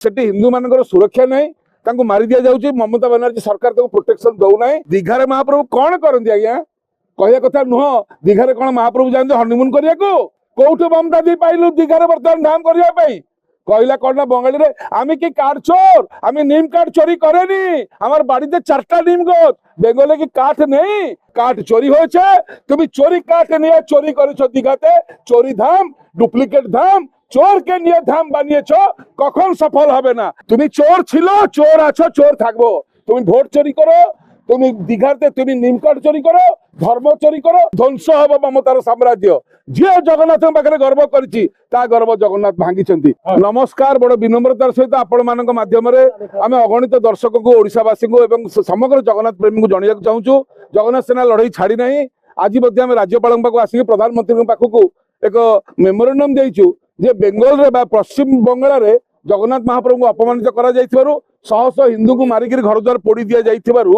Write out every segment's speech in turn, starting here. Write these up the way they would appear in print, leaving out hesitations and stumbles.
सेठी हिंदू मानकर सुरक्षा नहीं तांको मारी दिया जाउची। ममता बनर्जी सरकार ताको प्रोटेक्शन दउ नाही। दीघारे महाप्रभु कौन करंती आज्ञा कहया कथा नुह। दीघारे कौन महाप्रभु जानते हनीमून करिया को कोठु ममता दी पाइलु दीघारे बर्तमान धाम करिया पई कहला कौन ना बंगाली रे आमी की काठ चोर आमी नीम काठ चोरी करेनी हमार बाड़ीते 4टा नीम गछ बेंगले की काठ नहीं काठ चोरी होছে তুমি চोरी काठ নিয়ে চोरी করেছো দীঘাতে চोरी धाम डुप्लिकेट धाम चोर के निये धाम বানিয়েছো কখন সফল হবে না। তুমি চোর ছিল চোর আছো চোর থাকবো। তুমি ভোট চोरी করো তুমি দীঘাতে তুমি নিম কাঠ চोरी করো ধর্ম চोरी করো ধ্বংস হবে মমতার সাম্রাজ্য। যে জগন্নাথ পাখে গর্ব করেছি তা গর্ব জগন্নাথ ভাঙ্গিଛନ୍ତି। নমস্কার বড় বিনম্রতার সহিত आपण ମାନଙ୍କ মাধ্যমে আমি অগণিত দর্শকଙ୍କୁ ওড়িশাবাসীଙ୍କୁ এবং সমগ্র জগন্নাথ প্রেমীଙ୍କୁ জଣାଇବାକୁ ଚାହୁଁଛୁ ଜଗନ୍ନାଥ ସେନା ଲଢେଇ ଛାଡି ନାହିଁ। ଆଜି ମଧ୍ୟ ଆମେ ରାଜ୍ୟପାଳଙ୍କ ପାଖକୁ ଆସିକି ପ୍ରଧାନମନ୍ତ୍ରୀଙ୍କ ପାଖକୁ ଏକ ମେମୋରାଣ୍ଡମ ଦେଇଛୁ ଯେ ବେଙ୍ଗଲରେ ବା ପଶ୍ଚିମ ବଙ୍ଗଳାରେ ଜଗନ୍ନାଥ ମହାପ୍ରଭୁଙ୍କୁ ଅପମାନିତ କରାଯାଇଥିବାରୁ ଶହ ଶହ ହିନ୍ଦୁଙ୍କୁ ମାରିକିରି ଘର ଦ୍ୱାର ପୋଡ଼ି ଦିଆଯାଇଥିବାରୁ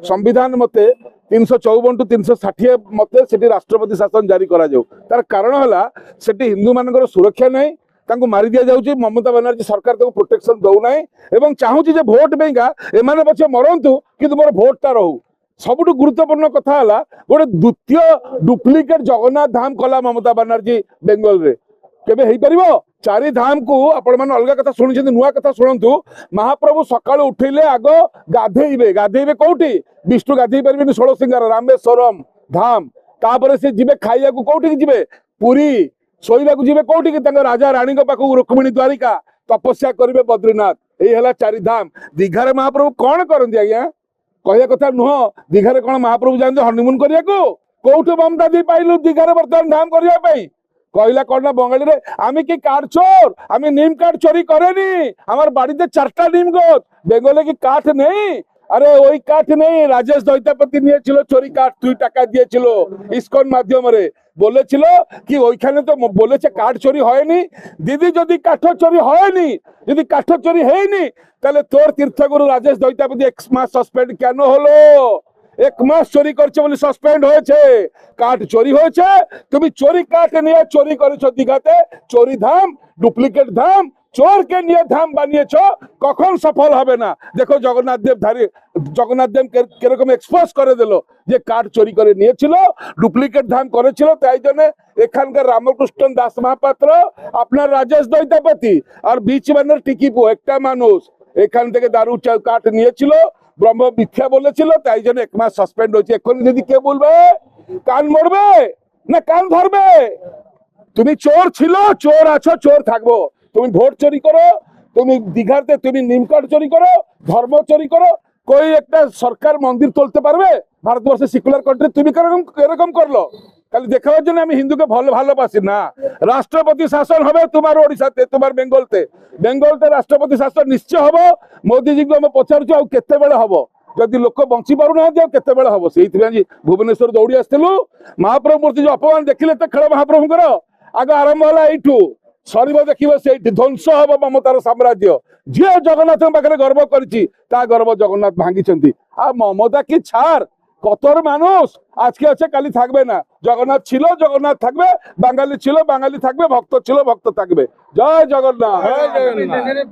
ସମ୍ବିଧାନ ମତେ 354 ଟୁ 360 ମତେ ସେଠି ରାଷ୍ଟ୍ରପତି ଶାସନ ଜାରି କରାଯାଉ। ତାର କାରଣ ହେଲା ସେଠି ହିନ୍ଦୁ ମାନଙ୍କର ସୁରକ୍ଷା ନାହିଁ ତାଙ୍କୁ ମାରି ଦିଆ ଯାଉଛି। ମମତା ବାନାର୍ଜୀ ସରକାର ତାକୁ ପ୍ରୋଟେକ୍ସନ ଦଉ ନାହିଁ ଏବଂ ଚାହୁଁଛି ଯେ ଭୋଟ ପାଇଁକା ଏମାନେ ପଛେ ମରନ୍ତୁ କିନ୍ତୁ ମୋର ଭୋଟଟା ରହୁ। ସବୁଠୁ ଗୁରୁତ୍ୱପୂର୍ଣ୍ଣ କଥା ହେଲା ଗୋଟେ ଦ୍ୱିତୀୟ ଡୁପ୍ଲିକେଟ ଜଗନ୍ନାଥ ଧାମ କଲା ମମତା ବାନାର୍ଜୀ ବେଙ୍ଗଲରେ केबे हेई परिबो। 4 धाम को आपण माने अलगा कथा सुनिछन नुआ कथा सुनंतु। महाप्रभु सकाळ उठिले आगो गाधेइबे गाधेइबे कोठी विष्णु गाधेइ परिबेनी 16 सिंगार रामेश्वरम धाम तापरे से जिबे खाइया को कोठी जिबे पुरी सोइबा को जिबे कोठी कि तंग राजा रानी को पाखु रुक्मिणी द्वारिका तपस्या करिवे बद्रीनाथ। एई हला 4 धाम। दीघारे महाप्रभु कौन करंती आज्ञा कहया कथा नुह। दीघारे कौन महाप्रभु जानते हनीमून करिया को कोठु ममता दी पाइलु दीघारे बर्तमान धाम करिया पई कहला कौन ना बंगाली रे आमी की काठ चोर आमी नीम काठ चोरी करेनी हमार बाड़ीते 4टा नीम गछ बेंगले की काठ नहीं। अरे ওই কাঠ নেই রাজেশ দৈতাপতি নিয়েছিল চোরি কাঠ 2 টাকা দিয়েছিল ইসকন মাধ্যমে বলেছিল কি ওইখানে তো বলেছে কাঠ চোরি হয়নি। দিদি যদি কাঠ চোরি হয়নি যদি কাঠ চোরি হয়নি তাহলে তোর তীর্থগুরু রাজেশ দৈতাপতি 1 মাস সাসপেন্ড কেন হলো। 1 মাস চोरी করছে বলে সাসপেন্ড হয়েছে। কাঠ চोरी হয়েছে তুমি চोरी কাঠ নিয়ে চोरी করেছো দীঘাতে চोरी धाम डुप्लिकेट धाम चोर के निये धाम বানিয়েছো কখন সফল হবে না। দেখো জগন্নাথ দেব কিরকম এক্সপোজ করে দিল যে কাঠ চोरी করে নিয়েছিল ডুপ্লিকেট ধাম করেছিল। তাই জন্য এখানকার রামকৃষ্ণ দাস মহাপাত্র আপনার রাজেশ দৈতাপতি আর বিচ বানের টিকিপু একটা মানুষ এখান থেকে দারু কাঠ নিয়েছিল ব্রহ্ম মিথ্যা বলেছিল। তাই জন্য 1 মাস সাসপেন্ড হয়েছে। এখন যদি কে বলবে কান মরবে না কান ধরবে। তুমি চোর ছিল চোর আছো চোর থাকবো। তুমি ভোট চोरी করো তুমি দীঘাতে তুমি নিম কাঠ চोरी করো ধর্ম চोरी করো कोई একটা সরকার মন্দির তুলতে পারবে ভারতবর্ষে সেকুলার কান্ট্রি। তুমি এরকম করলো খালি দেখাবার জন্য আমি হিন্দুকে ভালোবাসি না। রাষ্ট্রপতি শাসন হবে তোমার ওড়িশাতে তোমার বেঙ্গলতে রাষ্ট্রপতি শাসন নিশ্চয় হব। মোদিজীকে আমি পচারুଛୁ ଆଉ କେତେବେଳେ ହବ ଯଦି ଲୋକ ବଞ୍ଚି ପାରୁନାହାନ୍ତି ଆଉ କେତେବେଳେ ହବ। ସେଇଥିପାଇଁ ଭୁବନେଶ୍ୱର ଦୌଡ଼ି ଆସିଥିଲୁ। ମହାପ୍ରଭୁ ମୂର୍ତ୍ତି ଯୋଉ ଅପମାନ ଦେଖିଲେ ତ ଖେଳ ମହାପ୍ରଭୁଙ୍କର ଆଗ ଆରମ୍ଭ ହେଲା ଏଇଠୁ ସରିବ ଦେଖିବ ସେଇଠି ଧ୍ୱଂସ ହବ ମମତାର ସାମ୍ରାଜ୍ୟ। ଯିଏ ଜଗନ୍ନାଥଙ୍କ ପାଖରେ ଗର୍ବ କରିଛି ତା ଗର୍ବ জগন্নাথ ভাঙ্গিଛନ୍ତି। আর মমতা কি ছাড় কতর মানুষ আজকে আছে কালি থাকবে না। জগন্নাথ ছিল জগন্নাথ থাকবে বাঙালি ছিল বাঙালি থাকবে ভক্ত ছিল ভক্ত থাকবে। জয় জগন্নাথ।